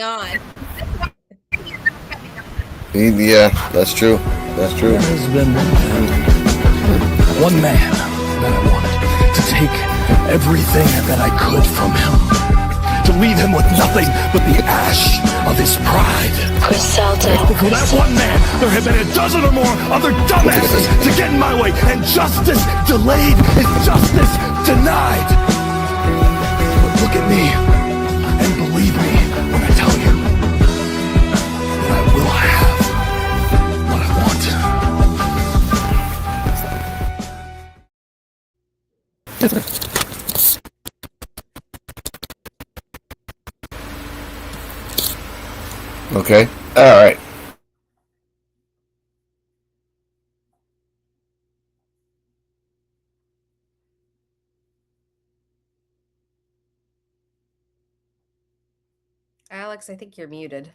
on. Yeah, that's true. That's true. There has been one man that I wanted to take everything that I could from him, to leave him with nothing but the ash of his pride. For that one man, there have been a dozen or more other dumbasses to get in my way, and justice delayed is justice denied. But look at me and believe me when I tell you that I will have what I want. Okay. All right. Alex, I think you're muted.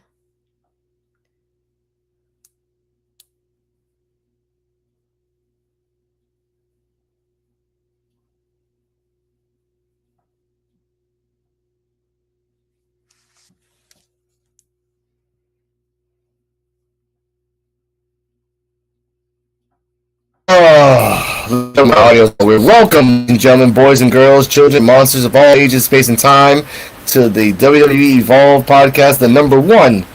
Oh, my audio's weird. Welcome, gentlemen, boys and girls, children, monsters of all ages, space, and time, to the WWE Evolve podcast, the number one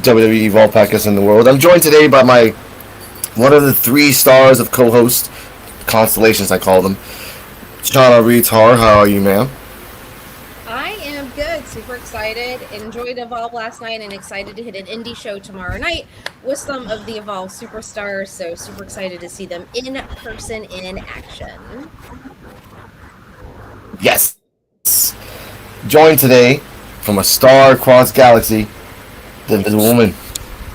WWE Evolve podcast in the world. I'm joined today by one of the 3 stars of co-host constellations, I call them, Shauna Retar. How are you, ma'am? I am good. Super excited. Enjoyed Evolve last night and excited to hit an indie show tomorrow night with some of the Evolve superstars. So super excited to see them in person, in action. Yes. Joined today from a star across galaxy, the Invisible Woman.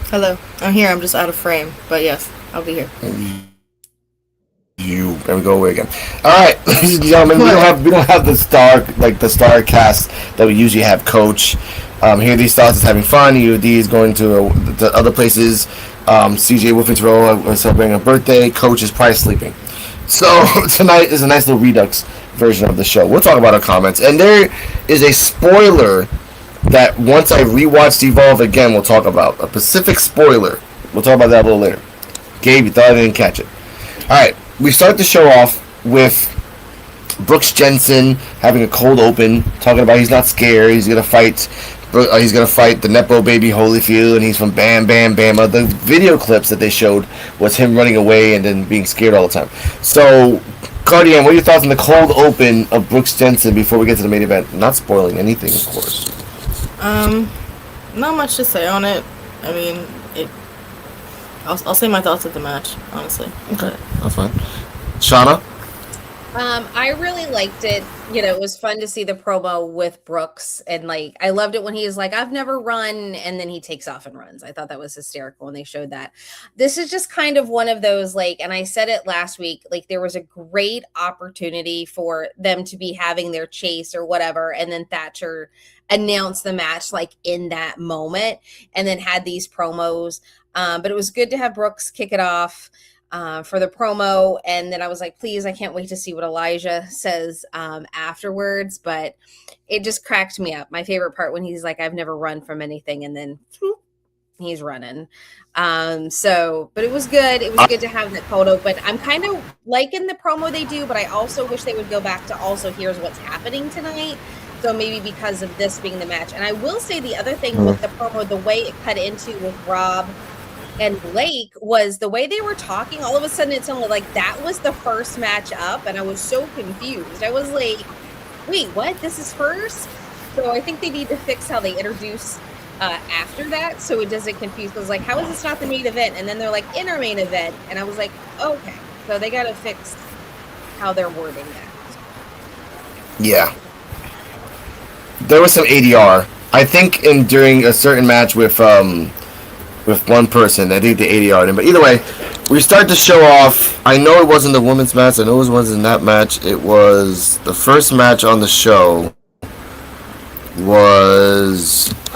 Hello, I'm here. I'm just out of frame, but yes, I'll be here. There we go away again. All right, ladies and gentlemen, we don't have the star cast that we usually have. Coach, here these stars is having fun. UD is going to other places. CJ Wolf and Terrell are celebrating a birthday. Coach is probably sleeping. So tonight is a nice little redux version of the show. We'll talk about our comments, and there is a spoiler that once I rewatched Evolve again, we'll talk about a Pacific spoiler. We'll talk about that a little later. Gabe, you thought I didn't catch it. All right. We start the show off with Brooks Jensen having a cold open, talking about he's not scared. He's gonna fight. He's gonna fight the Nepo baby Holyfield, and he's from Bam Bam Bama. The video clips that they showed was him running away and then being scared all the time. So, Cardian, what are your thoughts on the cold open of Brooks Jensen before we get to the main event? Not spoiling anything, of course. Not much to say on it. I mean, I'll say my thoughts at the match, honestly. Okay, that's fine. Shauna? I really liked it. You know, it was fun to see the promo with Brooks, and like I loved it when he was like, "I've never run," and then he takes off and runs. I thought that was hysterical when they showed that. This is just kind of one of those, like, and I said it last week, like there was a great opportunity for them to be having their chase or whatever, and then Thatcher announced the match like in that moment, and then had these promos. But it was good to have Brooks kick it off for the promo, and then I was like, please, I can't wait to see what Elijah says afterwards. But it just cracked me up. My favorite part when he's like, I've never run from anything, and then he's running. But it was good. It was good to have that cold open. I'm kind of liking the promo they do, but I also wish they would go back to also here's what's happening tonight. So maybe because of this being the match. And I will say the other thing with the promo, the way it cut into with Rob and Blake was the way they were talking. All of a sudden it sounded like that was the first match up, and I was so confused. I was like, wait, what? This is first? So I think they need to fix how they introduce after that so it doesn't confuse. Because like, how is this not the main event? And then they're like, inner main event. And I was like, okay. So they got to fix how they're wording that. Yeah. There was some ADR. I think during a certain match with one person, I think the ADR did. But either way, we start to show off. I know it wasn't the women's match. I know it wasn't that match. It was the first match on the show. I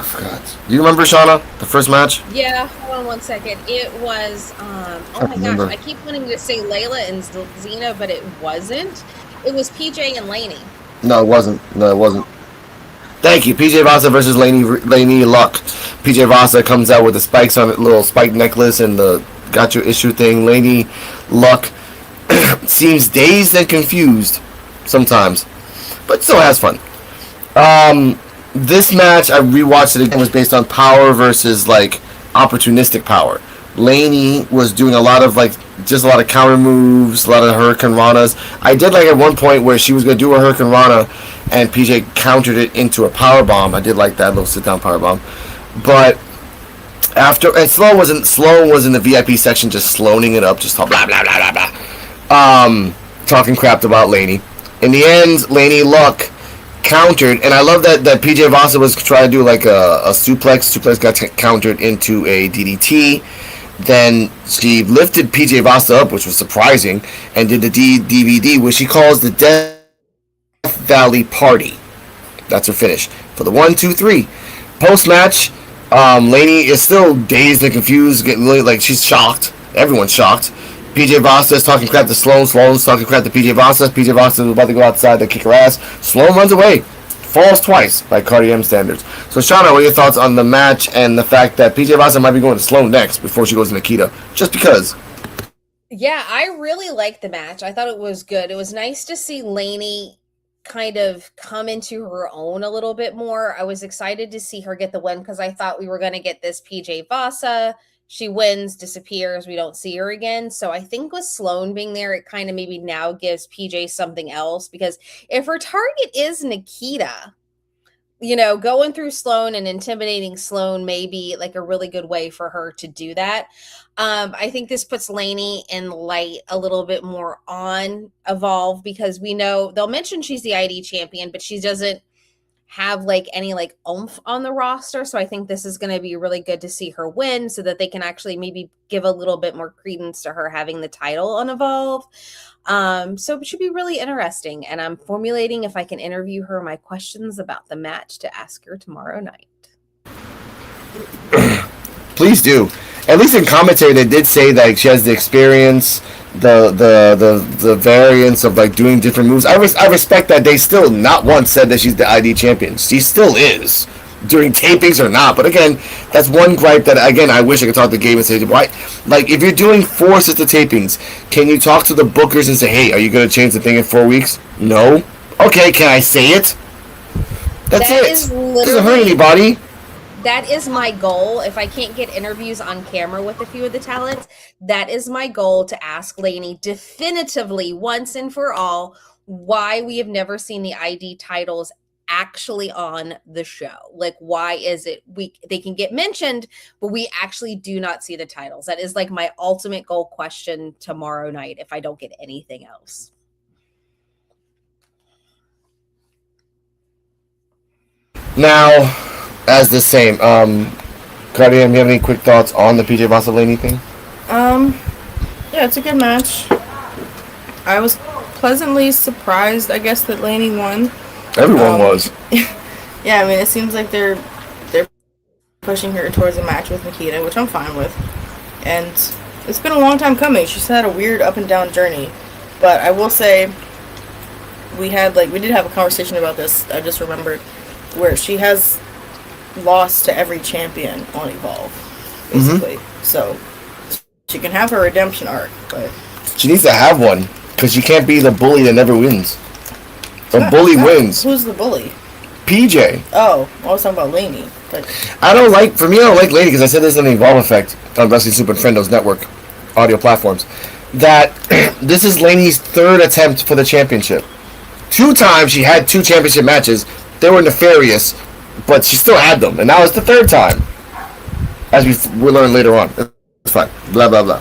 forgot. Do you remember, Shauna, the first match? Yeah, hold on one second. It was, oh my gosh, I keep wanting to say Layla and Xena, but it wasn't. It was PJ and Laney. No, it wasn't. Thank you. PJ Vasa versus Laney Luck. PJ Vasa comes out with the spikes on it, little spike necklace and the got your issue thing. Laney Luck seems dazed and confused sometimes, but still has fun. This match, I rewatched it again, was based on power versus like opportunistic power. Laney was doing a lot of counter moves, a lot of Hurricane Ranas. I did like at one point where she was going to do a Hurricane Rana and PJ countered it into a power bomb. I did like that little sit down power bomb. But after, and Sloan was in the VIP section just sloaning it up, just talking blah blah blah blah blah. Talking crap about Laney. In the end, Laney Luck countered, and I love that PJ Vasa was trying to do like a suplex. Suplex got countered into a DDT. Then she lifted PJ Vasa up, which was surprising, and did the DVD, which she calls the Death Valley Party. That's her finish for the 1, 2, 3. Post match, Laney is still dazed and confused, getting really, like, she's shocked. Everyone's shocked. PJ Vasa is talking crap to Sloan. Sloan's talking crap to PJ Vasa. PJ Vasa is about to go outside to kick her ass. Sloan runs away. Falls twice by Cardi M standards. So, Shauna, what are your thoughts on the match and the fact that PJ Vasa might be going to Sloan next before she goes to Nikita? Just because. Yeah, I really liked the match. I thought it was good. It was nice to see Laney kind of come into her own a little bit more. I was excited to see her get the win because I thought we were going to get this PJ Vasa. She wins, disappears, we don't see her again. So I think with Sloan being there, it kind of maybe now gives PJ something else, because if her target is Nikita, you know, going through Sloan and intimidating Sloan may be like a really good way for her to do that. I think this puts Laney in light a little bit more on Evolve, because we know they'll mention she's the ID champion, but she doesn't have like any like oomph on the roster. So I think this is going to be really good to see her win so that they can actually maybe give a little bit more credence to her having the title on Evolve. So it should be really interesting. And I'm formulating if I can interview her my questions about the match to ask her tomorrow night. Please do. At least in commentary, they did say that she has the experience, the variance of like doing different moves. I respect that they still not once said that she's the ID champion. She still is during tapings or not. But again, that's one gripe that again I wish I could talk to Gabe and say, why? Like if you're doing 4 sister tapings, can you talk to the bookers and say, hey, are you going to change the thing in 4 weeks? No. Okay, can I say it? That's it. Doesn't hurt anybody. That is my goal. If I can't get interviews on camera with a few of the talents, that is my goal, to ask Laney definitively once and for all why we have never seen the ID titles actually on the show. Like, why is it they can get mentioned, but we actually do not see the titles? That is like my ultimate goal question tomorrow night if I don't get anything else. Now, as the same, Cardia, do you have any quick thoughts on the PJ Vasa Laney thing? Yeah, it's a good match. I was pleasantly surprised, I guess, that Laney won. Everyone was. Yeah, I mean, it seems like they're pushing her towards a match with Nikita, which I'm fine with. And it's been a long time coming. She's had a weird up and down journey. But I will say, we did have a conversation about this, I just remembered, where she has lost to every champion on Evolve, basically. Mm-hmm. So she can have her redemption arc, but she needs to have one, because she can't be the bully that never wins. The bully wins. Who's the bully? PJ. Oh, I was talking about Laney. But I don't like Laney, because I said this in the Evolve Effect on Wrestling Super and Friendo's network audio platforms, that this is Laney's 3rd attempt for the championship. 2 times she had 2 championship matches. They were nefarious, but she still had them, and now it's the 3rd time, as we'll learn later on. It's fine. Blah blah blah.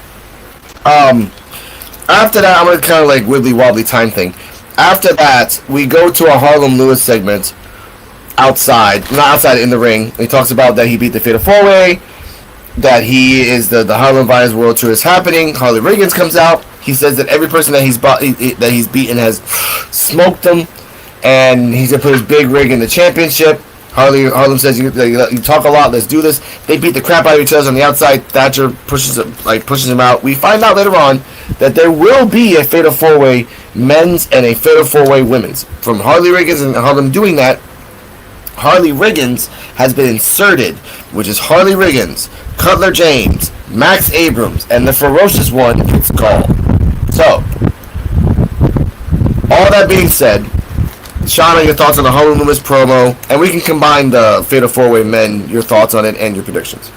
After that, I'm gonna kind of like wibbly wobbly time thing. After that, we go to a Harlem Lewis segment outside, not outside, in the ring. He talks about that he beat the Fatal 4-Way, that he is the Harlem Vines World Tour is happening. Harley Riggins comes out. He says that every person that he's beaten has smoked him, and he's gonna put his big rig in the championship. Harlem says, you talk a lot, let's do this. They beat the crap out of each other on the outside. Thatcher pushes him out. We find out later on that there will be a Fatal 4-Way men's and a Fatal 4-Way women's. From Harley Riggins and Harlem doing that, Harley Riggins has been inserted, which is Harley Riggins, Cutler James, Max Abrams, and the ferocious one, it's Gall. So, all that being said, Shauna, your thoughts on the Harlem Lewis promo, and we can combine the Fatal 4-Way Men, your thoughts on it, and your predictions.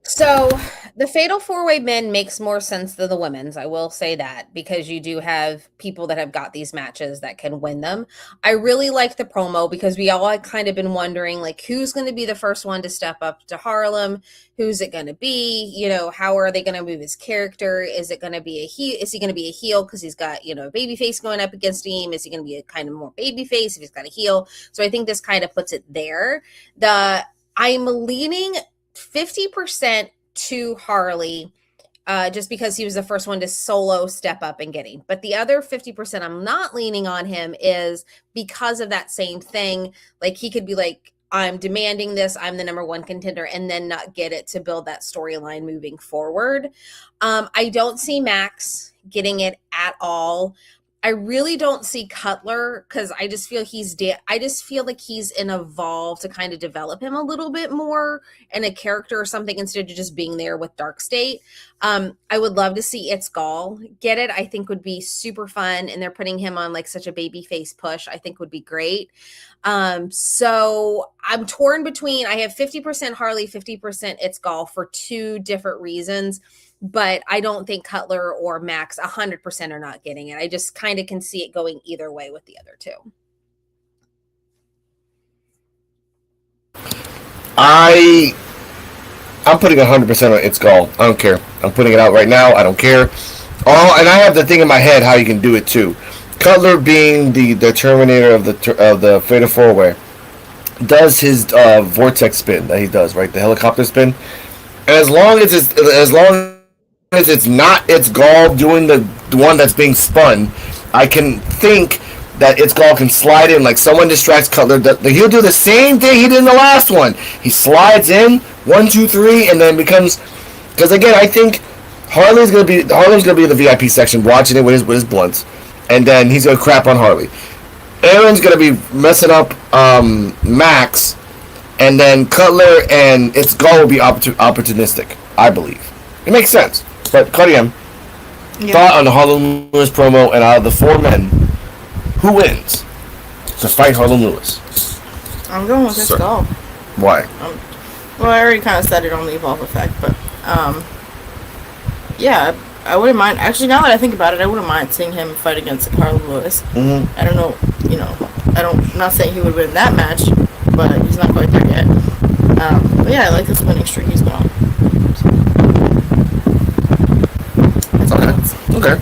So, the Fatal 4-Way Men makes more sense than the women's, I will say that, because you do have people that have got these matches that can win them. I really like the promo because we all had kind of been wondering, like, who's going to be the first one to step up to Harlem? Who's it going to be? You know, how are they going to move his character? Is it going to be a heel? Is he going to be a heel because he's got, you know, a baby face going up against him? Is he going to be a kind of more baby face if he's got a heel? So I think this kind of puts it there. I'm leaning 50% to Harley, just because he was the first one to solo step up and getting. But the other 50% I'm not leaning on him is because of that same thing. Like, he could be like, I'm demanding this, I'm the number one contender, and then not get it to build that storyline moving forward. I don't see Max getting it at all. I really don't see Cutler because I just feel I just feel like he's in evolve to kind of develop him a little bit more in a character or something instead of just being there with Dark State. I would love to see It's Gall get it. I think would be super fun, and they're putting him on like such a baby face push. I think would be great. So I'm torn between. I have 50% Harley, 50% It's Gall for two different reasons. But I don't think Cutler or Max 100% are not getting it. I just kind of can see it going either way with the other two. I'm putting 100% on It's Gall. I don't care. I'm putting it out right now. I don't care. And I have the thing in my head how you can do it too. Cutler, being the Terminator of the Fatal 4-Way, does his vortex spin that he does, right? The helicopter spin. And as long as it's not It's Gall doing the one that's being spun, I can think that It's Gall can slide in, like someone distracts Cutler. He'll do the same thing he did in the last one. He slides in 1, 2, 3, and then becomes. Because again, I think Harlem's gonna be in the VIP section watching it with his blunts, and then he's gonna crap on Harley. Aaron's gonna be messing up Max, and then Cutler and It's Gall will be opportunistic. I believe it makes sense. But Cuddy thought on the Harlem Lewis promo, and out of the four men, who wins to fight Harlem Lewis? I'm going with It's Gall. Why? Well, I already kind of said it on the Evolve effect, but yeah, I wouldn't mind. Actually, now that I think about it, I wouldn't mind seeing him fight against Harlem Lewis. Mm-hmm. I don't know, I'm not saying he would win that match, but he's not quite there yet. But yeah, I like this winning streak he's been on. Okay.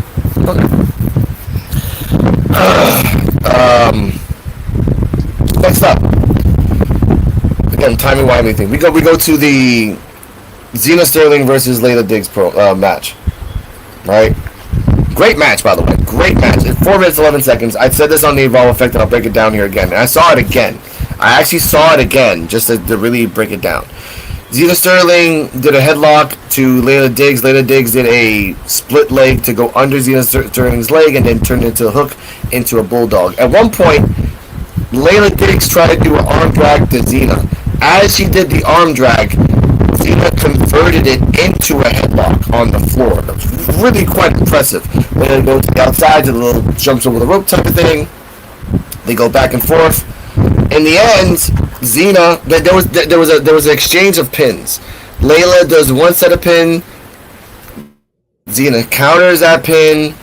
Next up, again, timey-wimey thing. We go to the Xena Sterling versus Layla Diggs match. Right? Great match, by the way. Great match. In 4 minutes 11 seconds. I said this on the Evolve effect, and I'll break it down here again. And I saw it again. I actually saw it again, just to really break it down. Xena Sterling did a headlock to Layla Diggs. Layla Diggs did a split leg to go under Xena Sterling's leg and then turned it into a hook into a bulldog. At one point, Layla Diggs tried to do an arm drag to Xena. As she did the arm drag, Xena converted it into a headlock on the floor. That was really quite impressive. Layla goes to the outside, to the little jumps over the rope type of thing. They go back and forth. In the end, Xena, there was an exchange of pins. Layla does one set of pin. Xena counters that pin.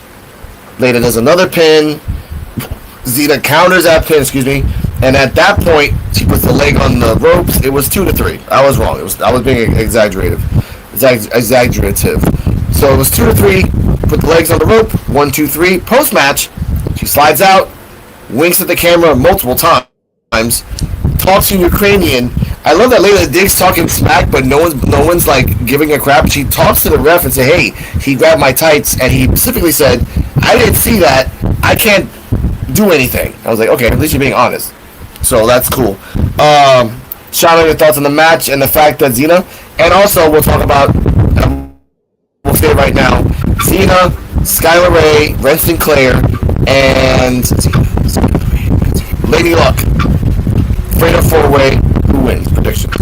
Layla does another pin. Xena counters that pin, and at that point, she puts the leg on the ropes. It was 2-3. I was wrong. I was being exaggerative. So it was 2-3. Put the legs on the rope. 1, 2, 3. Post match, she slides out, winks at the camera multiple times, talks in Ukrainian. I love that Layla Diggs talking smack, but no one's like giving a crap. She talks to the ref and say, "Hey, he grabbed my tights," and he specifically said, "I didn't see that. I can't do anything." I was like, okay, at least you're being honest. So that's cool. Shauna, your thoughts on the match and the fact that Xena, and also we'll talk about, we'll say it right now, Xena, Skylar Ray, Ren Sinclair, and Lady Luck Fatal 4-way. Who wins? Predictions.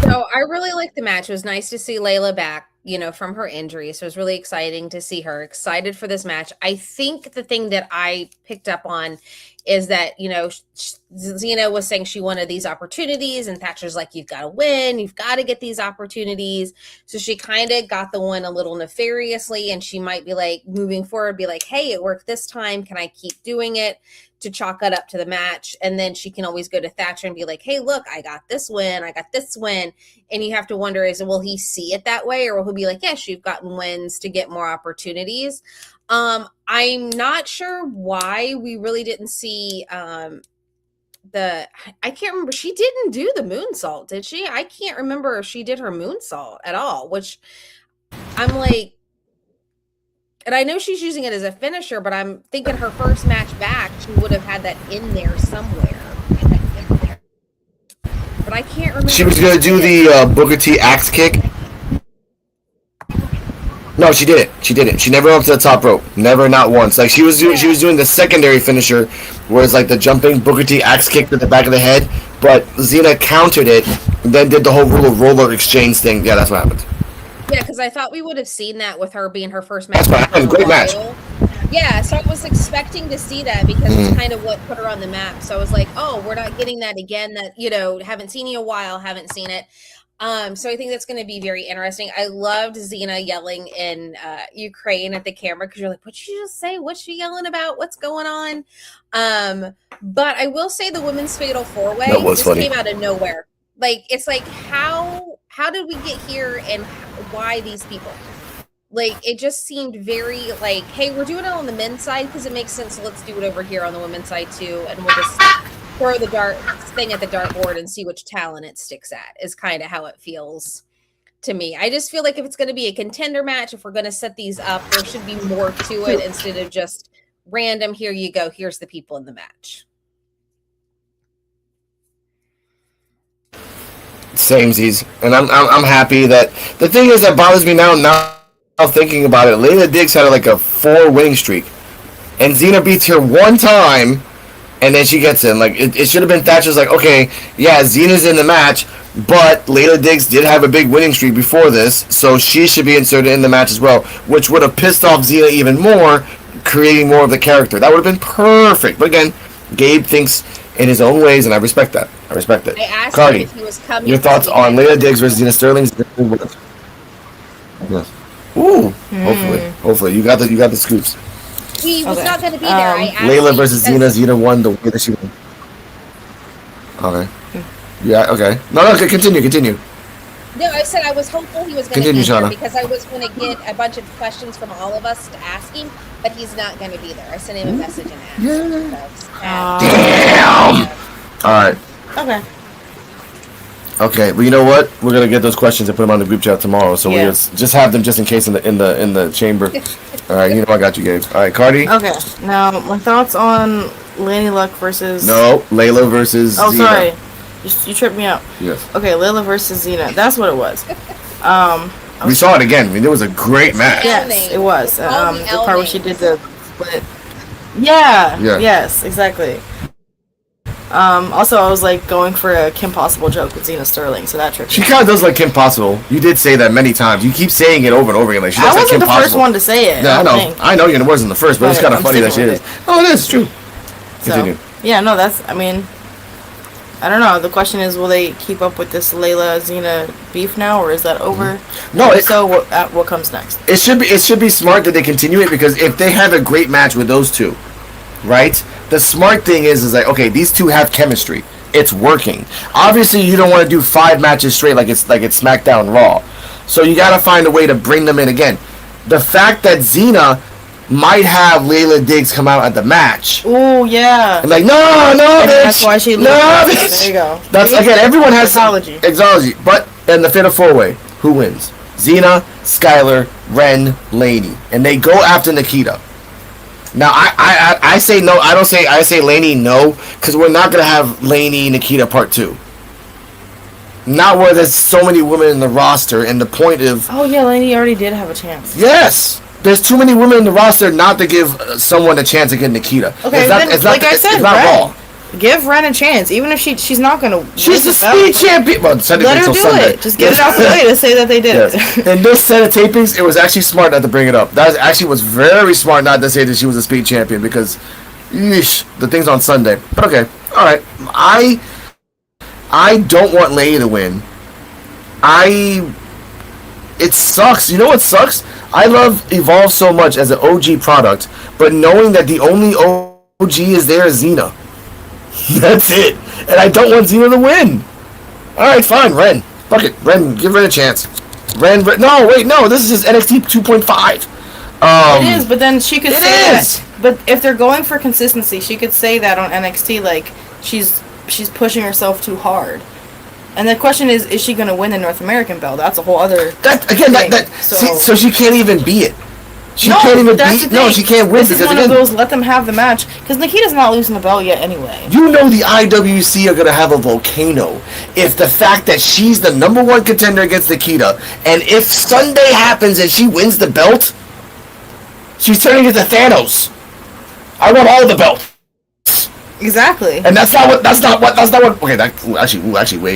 So I really liked the match. It was nice to see Layla back, from her injury. So it was really exciting to see her. Excited for this match. I think the thing that I picked up on is that, Xena was saying she wanted these opportunities, and Thatcher's like, you've got to win. You've got to get these opportunities. So she kind of got the one a little nefariously, and she might be like, moving forward, be like, hey, it worked this time. Can I keep doing it? To chalk it up to the match. And then she can always go to Thatcher and be like, hey, look, I got this win. I got this win. And you have to wonder, will he see it that way? Or will he be like, yes, you've gotten wins to get more opportunities? I'm not sure why we really didn't see I can't remember. She didn't do the moonsault, did she? I can't remember if she did her moonsault at all, which I'm like, and I know she's using it as a finisher, but I'm thinking her first match back, she would have had that in there somewhere. But I can't remember. She was going to do the Booker T axe kick. No, she didn't. She didn't. She never went up to the top rope. Never, not once. Like she was doing the secondary finisher, where it's like the jumping Booker T axe kick to the back of the head. But Xena countered it, and then did the whole roller exchange thing. Yeah, that's what happened. Yeah, because I thought we would have seen that with her being her first match. That's what happened. Great match. Yeah, so I was expecting to see that because it's kind of what put her on the map. So I was like, oh, we're not getting that again. That haven't seen you in a while, haven't seen it. So I think that's going to be very interesting. I loved Xena yelling in Ukraine at the camera because you're like, what'd she just say? What's she yelling about? What's going on? But I will say the women's fatal 4-way just came out of nowhere. Like, it's like, how did we get here and why these people? Like, it just seemed very like, hey, we're doing it on the men's side because it makes sense. So let's do it over here on the women's side too. And we'll just throw the thing at the dartboard and see which talent it sticks at is kind of how it feels to me. I just feel like if it's going to be a contender match, if we're going to set these up, there should be more to it instead of just random, here you go, here's the people in the match. Samesies. And I'm happy that the thing is that bothers me now thinking about it. Layla Diggs had like a 4-winning streak, and Xena beats her one time, and then she gets in. Like it should have been Thatcher's like, okay, yeah, Xena's in the match, but Layla Diggs did have a big winning streak before this, so she should be inserted in the match as well, which would have pissed off Xena even more, creating more of the character. That would have been perfect. But again, Gabe thinks in his own ways, and I respect that. I asked Cardi, him if he was coming. Your thoughts on Layla Diggs versus Xena Sterling? Yes. Ooh. Hopefully you got the scoops. He was not going to be there. I asked Layla versus Xena won the way that she won. Okay. Yeah. Okay. No. Continue. No, I said I was hopeful he was going to enter because I was going to get a bunch of questions from all of us to ask him, but he's not going to be there. I sent him a message and asked. Damn. All right. Okay, well, you know what? We're gonna get those questions and put them on the group chat tomorrow. So we'll just have them just in case in the chamber. All right, I got you, Gabe. All right, Cardi. Okay, now my thoughts on Lady Luck versus. No, Layla versus. Oh, Xena. sorry, you tripped me up. Yes. Okay, Layla versus Xena. That's what it was. We saw it again. I mean, it was a great match. Yes, it was. The part where she did the split. Yeah. Yes, exactly. Also, I was like going for a Kim Possible joke with Xena Sterling, so that tripped me. She kind of does like Kim Possible. You did say that many times. You keep saying it over and over again. Like she does I like Kim wasn't the Possible. first one to say it. Yeah, I know. I know you wasn't the first, but it's kind of funny that she is. Oh, it is true. Continue. Yeah, no, that's. I mean, I don't know. The question is, will they keep up with this Layla Xena beef now, or is that over? No. What comes next? It should be smart that they continue it, because if they have a great match with those two, right? The smart thing is like, okay, these two have chemistry. It's working. Obviously, you don't want to do 5 matches straight like it's SmackDown Raw. So you got to find a way to bring them in again. The fact that Xena might have Layla Diggs come out at the match. Oh yeah. And like, no, bitch. That's why she. Bitch. There you go. That's again. Everyone has exology. But in the Fatal 4-way, who wins? Xena, Skylar, Ren, Laney, and they go after Nikita. Now, I say no. I say Laney no, because we're not going to have Laney Nikita part 2. Not where there's so many women in the roster, and the point of... Oh, yeah, Laney already did have a chance. Yes! There's too many women in the roster not to give someone a chance to get Nikita. Okay, it's not Raw. Give Ren a chance, even if she's not gonna. She's the speed champion. Well, let her do Sunday. it. Just get it out the way to say that they did it. In this set of tapings, it was actually smart not to bring it up. That was very smart not to say that she was a speed champion because, yeesh, the thing's on Sunday. But okay, all right. I don't want Leia to win. It sucks. You know what sucks? I love Evolve so much as an OG product, but knowing that the only OG is there is Xena. That's it. And I don't want Xena to win. Alright, fine, Ren. Fuck it. Ren, give Ren a chance. Ren. No, wait, no. This is just NXT 2.5. It is, but then she could say that. But if they're going for consistency, she could say that on NXT, like, she's pushing herself too hard. And the question is she going to win the North American belt? That's a whole other so she can't even beat it. She can't even beat. No, she can't win. This is one of those. Let them have the match because Nikita's not losing the belt yet anyway. You know the IWC are gonna have a volcano if the fact that she's the number one contender against Nikita, and if Sunday happens and she wins the belt, she's turning into Thanos. I want all the belt. Exactly. And that's not what. Okay, actually,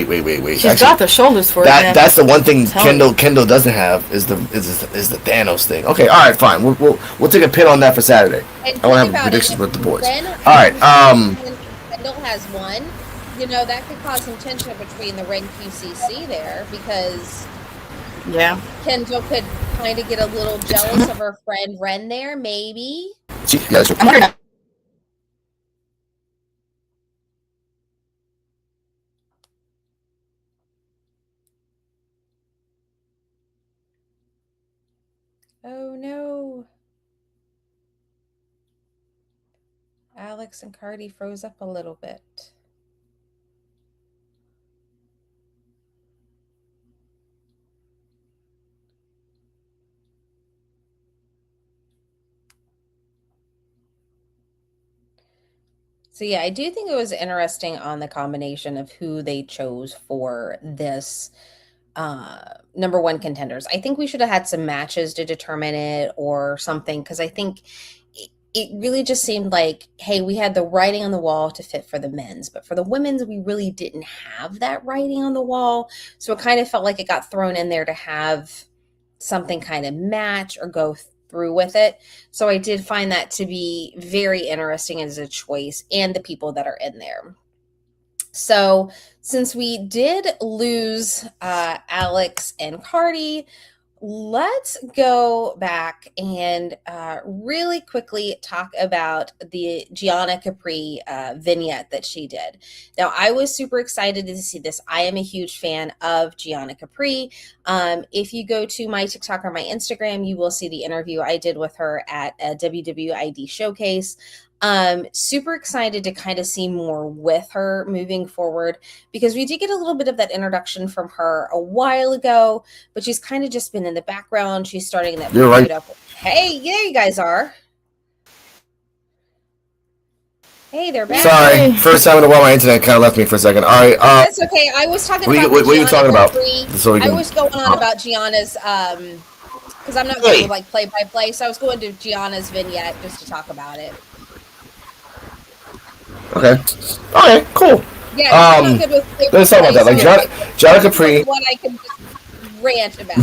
wait. She's got the shoulders for it. That's the one thing Kendall doesn't have is the Thanos thing. Okay, all right, fine. We'll take a pin on that for Saturday. I want to have predictions with the boys. All right. Kendall has one. You know that could cause some tension between the Ren QCC there because Kendall could kind of get a little jealous of her friend Ren there, maybe. Oh no. Alex and Cardi froze up a little bit. So yeah, I do think it was interesting on the combination of who they chose for this number one contenders. I think we should have had some matches to determine it or something because I think it really just seemed like, hey, we had the writing on the wall to fit for the men's, but for the women's, we really didn't have that writing on the wall. So it kind of felt like it got thrown in there to have something kind of match or go through with it. So I did find that to be very interesting as a choice and the people that are in there. So since we did lose Alex and Cardi, let's go back and really quickly talk about the Gianna Capri vignette that she did. Now, I was super excited to see this. I am a huge fan of Gianna Capri. If you go to my TikTok or my Instagram, you will see the interview I did with her at a WWID showcase. Super excited to kind of see more with her moving forward because we did get a little bit of that introduction from her a while ago, but she's kind of just been in the background. She's starting that. You're right. Up. Hey, yeah, you guys are. Hey, they're back. Sorry, first time in a while my internet kind of left me for a second. All right, that's okay. I was talking about what are you talking about? I was going on about Gianna's because I'm not going to like play by play, so I was going to Gianna's vignette just to talk about it. Okay. Okay. Cool. Yeah. Good with let's talk about that. Like Gianna Capri. What I can just rant about.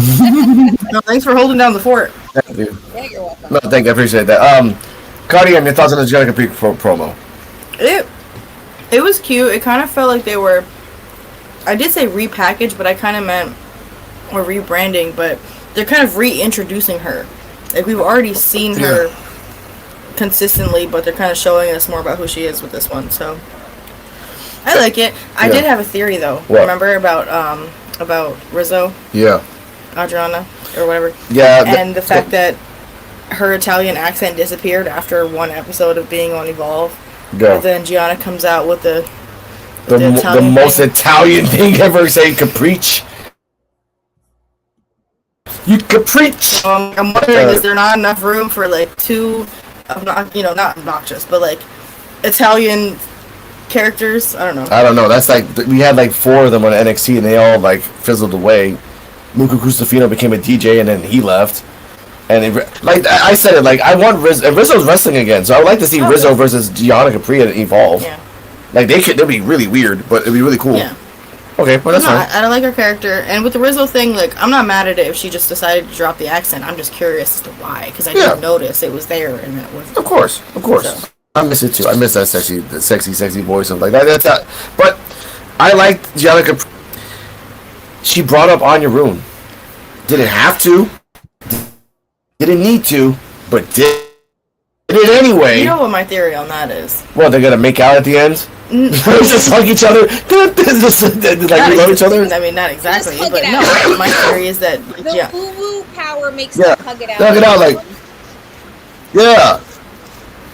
No, thanks for holding down the fort. Thank you. Yeah, you're welcome. No, thank you. I appreciate that. Cardi, your thoughts on the Gianna Capri promo? It was cute. It kind of felt like they were. I did say repackaged, but I kind of meant or rebranding. But they're kind of reintroducing her. Like we've already seen her consistently, but they're kind of showing us more about who she is with this one. So I like it. I did have a theory though. What? Remember about Rizzo? Yeah. Adriana or whatever. Yeah. And the fact that her Italian accent disappeared after one episode of being on Evolve. Yeah. But then Gianna comes out with the most Italian thing ever. Say capricci. You capricci. So I'm wondering, is there not enough room for like two? Not obnoxious, but like Italian characters. I don't know. That's like we had like 4 of them on NXT, and they all like fizzled away. Luca Cristofino became a DJ, and then he left. And like I said it, like I want Rizzo's wrestling again, so I would like to see Rizzo versus Gianna Capri at Evolve. Yeah. Like they'd be really weird, but it'd be really cool. Yeah. Okay, well that's fine. I like her character, and with the Rizzo thing, like I'm not mad at it if she just decided to drop the accent. I'm just curious as to why, because I didn't notice it was there, and that was. Of course. So. I miss it too. I miss that sexy voice and like that. That's that. But I liked Jellica. She brought up Anya Rune. Didn't have to. Didn't need to, but did it anyway. You know what my theory on that is? Well, they're gonna make out at the end. Just hug each other. Like we love each other. I mean, not exactly, but no. My theory is that the woo power makes them hug it out. Hug it out, like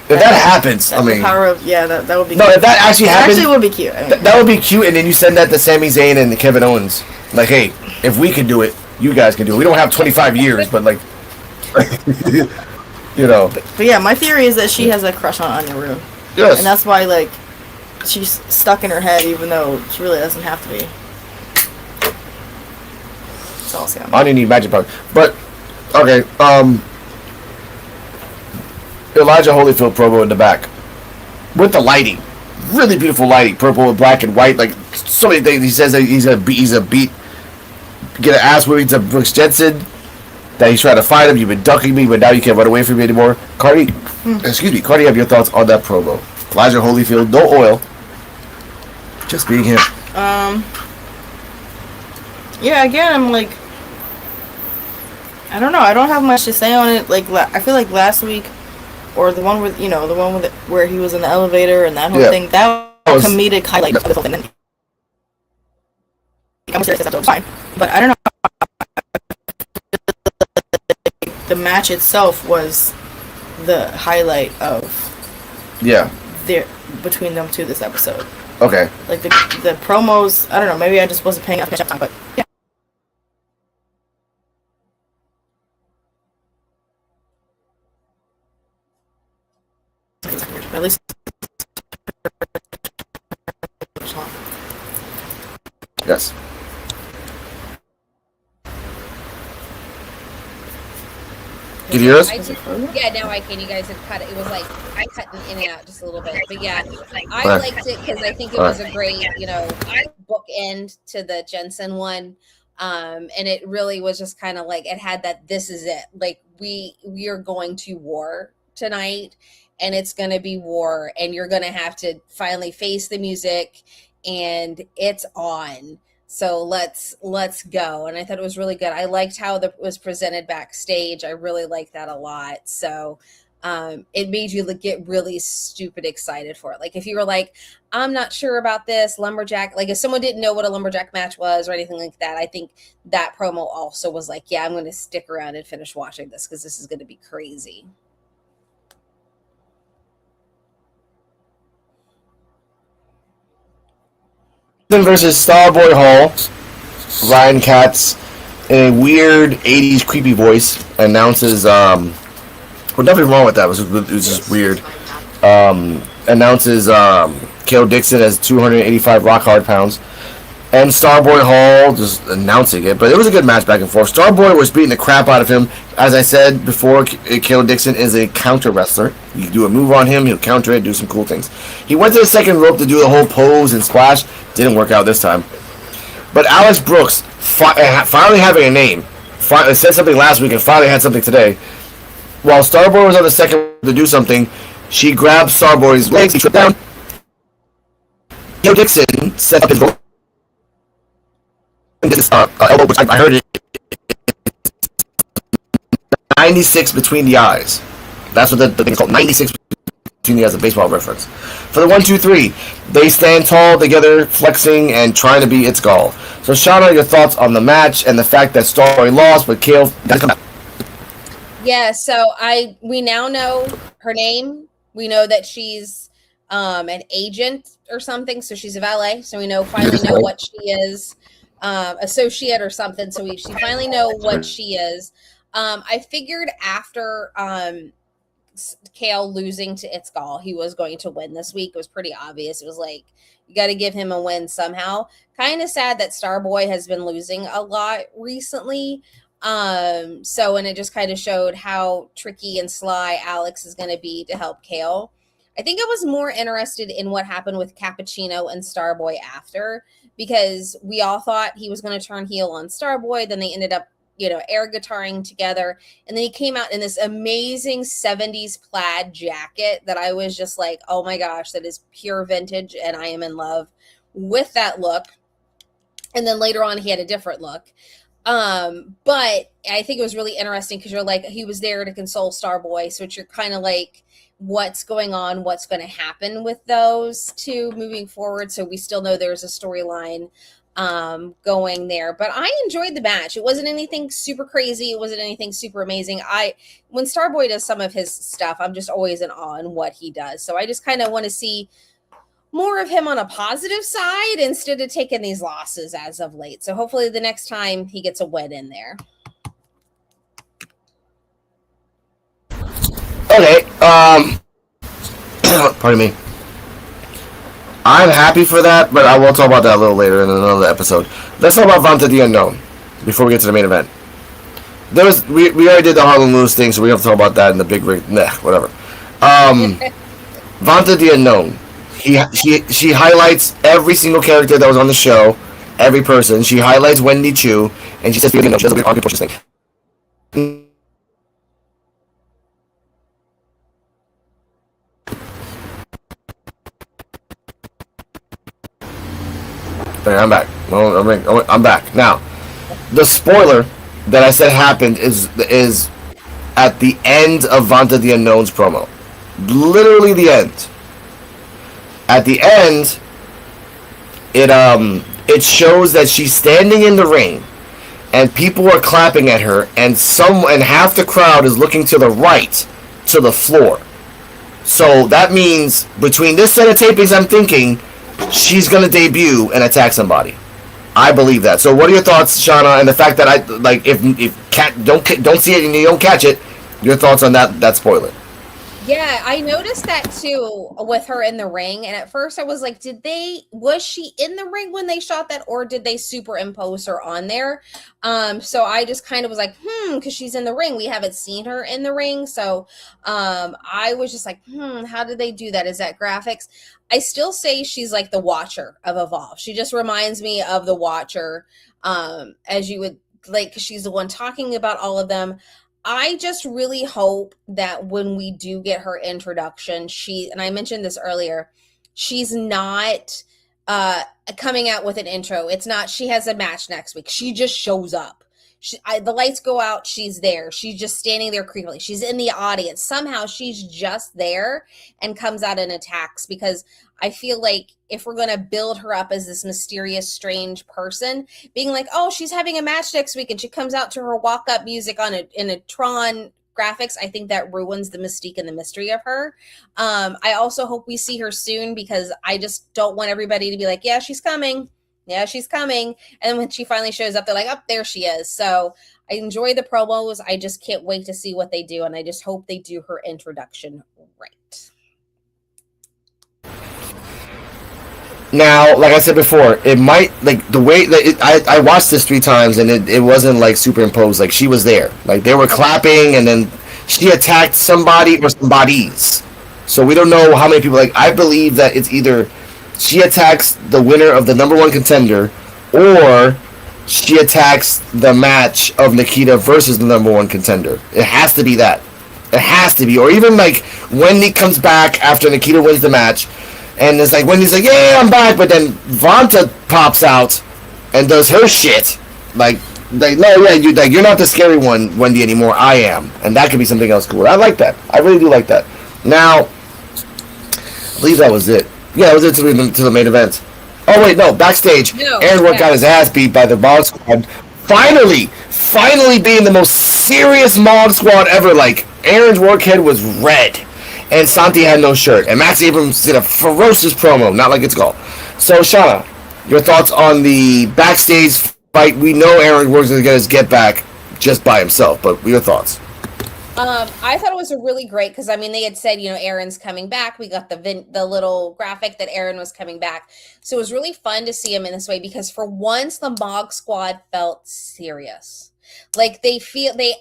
If that happens, I mean, the power of that would be. No, cute. if that actually happens, would be cute. I mean, that would be cute, and then you send that to Sami Zayn and Kevin Owens. Like, hey, if we can do it, you guys can do it. We don't have 25 years, but like, you know. But yeah, my theory is that she has a crush on Anya Rune. Yes. And that's why, like, she's stuck in her head, even though she really doesn't have to be. That's all I'll say on that. Anya need magic power, but okay. Elijah Holyfield promo in the back with the lighting, really beautiful lighting, purple and black and white, like so many things. He says that he's a beat, get an ass whipping to Brooks Jensen. That he's trying to fight him. You've been ducking me, but now you can't run away from me anymore. Cardi, have your thoughts on that promo? Elijah Holyfield, no oil, just being him. Yeah, again, I'm like, I don't know. I don't have much to say on it. Like, I feel like last week, or the one with, where he was in the elevator and that whole thing, that was comedic highlight of the whole thing. I'm serious, that's fine. But I don't know. The match itself was the highlight of between them two this episode. Okay. Like the promos, I don't know, maybe I just wasn't paying attention, but yeah. At least yes. Can you hear us? Yeah, now I can. You guys had cut it. It was like I cut in and out just a little bit, but yeah, I liked it because I think it was a great, bookend to the Jensen one, and it really was just kind of like it had that. This is it. Like we are going to war tonight, and it's going to be war, and you're going to have to finally face the music, and it's on. So let's go. And I thought it was really good. I liked how it was presented backstage. I really liked that a lot. So it made you get really stupid excited for it. Like if you were like, I'm not sure about this lumberjack, like if someone didn't know what a lumberjack match was or anything like that, I think that promo also was like, yeah, I'm going to stick around and finish watching this because this is going to be crazy. Versus Starboy Hall. Ryan Katz, in a weird 80s creepy voice, announces, well, nothing wrong with that, it was just weird. Announces Kale Dixon as 285 rock hard pounds. And Starboy Hall just announcing it, but it was a good match back and forth. Starboy was beating the crap out of him. As I said before, Kale Dixon is a counter wrestler. You do a move on him, he'll counter it, do some cool things. He went to the second rope to do the whole pose and splash. Didn't work out this time. But Alex Brooks, finally having a name, said something last week and finally had something today. While Starboy was on the second to do something, she grabbed Starboy's legs, he tripped down. Kale Dixon set up his rope. Elbow, which I heard it 96 between the eyes. That's what the thing is called, 96 between the eyes, a baseball reference. For the 1, 2, 3, they stand tall together, flexing and trying to be its goal. So, Shauna, your thoughts on the match and the fact that Starboy lost, but Kale does come out. Yeah, so we now know her name. We know that she's an agent or something, so she's a valet. So we finally know what she is. Associate or something, so she finally know what she is. I figured after Kale losing to Itzgal, he was going to win this week. It was pretty obvious. It was like, you got to give him a win somehow. Kind of sad that Starboy has been losing a lot recently. And it just kind of showed how tricky and sly Alex is going to be to help Kale. I think I was more interested in what happened with Cappuccino and Starboy after, because we all thought he was going to turn heel on Starboy. Then they ended up, air guitaring together. And then he came out in this amazing 70s plaid jacket that I was just like, oh my gosh, that is pure vintage. And I am in love with that look. And then later on, he had a different look. But I think it was really interesting because you're like, he was there to console Starboy. So you're kind of like, what's going on, what's going to happen with those two moving forward. So we still know there's a storyline going there, but I enjoyed the match. It wasn't anything super crazy. It wasn't anything super amazing. When Starboy does some of his stuff, I'm just always in awe in what he does. So I just kind of want to see more of him on a positive side instead of taking these losses as of late. So hopefully the next time he gets a win in there. Okay, pardon me. I'm happy for that, but I will talk about that a little later in another episode. Let's talk about Vanta the Unknown before we get to the main event. We already did the Harlem Moose thing, so we have to talk about that in the big ring. Nah, whatever. Vanta the Unknown. She highlights every single character that was on the show, every person. She highlights Wendy Chu, and she says, she does a big argue push thing. I'm back. I'm back. Now, the spoiler that I said happened is at the end of Vanta the Unknown's promo. Literally the end. At the end, it shows that she's standing in the ring, and people are clapping at her, and half the crowd is looking to the right, to the floor. So that means between this set of tapings, I'm thinking she's gonna debut and attack somebody. I believe that. So what are your thoughts, Shauna, and the fact that don't see it and you don't catch it? Your thoughts on that spoiler? Yeah, I noticed that too with her in the ring. And at first I was like, was she in the ring when they shot that, or did they superimpose her on there? So I just kind of was like, because she's in the ring. We haven't seen her in the ring. So I was just like, how did they do that? Is that graphics? I still say she's like the Watcher of Evolve. She just reminds me of the Watcher, as you would like, 'cause she's the one talking about all of them. I just really hope that when we do get her introduction, and I mentioned this earlier, she's not coming out with an intro. It's not, she has a match next week. She just shows up. The lights go out. She's there. She's just standing there creepily. She's in the audience. Somehow she's just there and comes out and attacks, because I feel like if we're going to build her up as this mysterious, strange person, being like, oh, she's having a match next week, and she comes out to her walk-up music in a Tron graphics, I think that ruins the mystique and the mystery of her. I also hope we see her soon, because I just don't want everybody to be like, yeah, she's coming. Yeah, she's coming. And when she finally shows up, they're like, oh, there she is. So I enjoy the promos. I just can't wait to see what they do. And I just hope they do her introduction right. Now, like I said before, it might, like, the way that I watched this 3 times, and it wasn't like superimposed. Like, she was there. Like, they were clapping, and then she attacked somebody or somebodies. So we don't know how many people. Like, I believe that it's either she attacks the winner of the #1 contender, or she attacks the match of Nikita versus the #1 contender. It has to be that. It has to be. Or even, like, Wendy comes back after Nikita wins the match, and it's like, Wendy's like, yeah, I'm back, but then Vanta pops out and does her shit. Like no, yeah, you're not the scary one, Wendy, anymore. I am. And that could be something else cool. I like that. I really do like that. Now, I believe that was it. Yeah, that was it to the main event. Oh, wait, no, backstage. No, Aaron Work got his ass beat by the Mod Squad. Finally being the most serious Mod Squad ever. Like, Aaron's work head was red, and Santi had no shirt. And Max Abrams did a ferocious promo, not like it's golf. So, Shauna, your thoughts on the backstage fight? We know Aaron Work's going to get his get back just by himself, but your thoughts? I thought it was a really great, because I mean, they had said, Aaron's coming back. We got the little graphic that Aaron was coming back. So it was really fun to see him in this way, because for once the Mog Squad felt serious. Like, they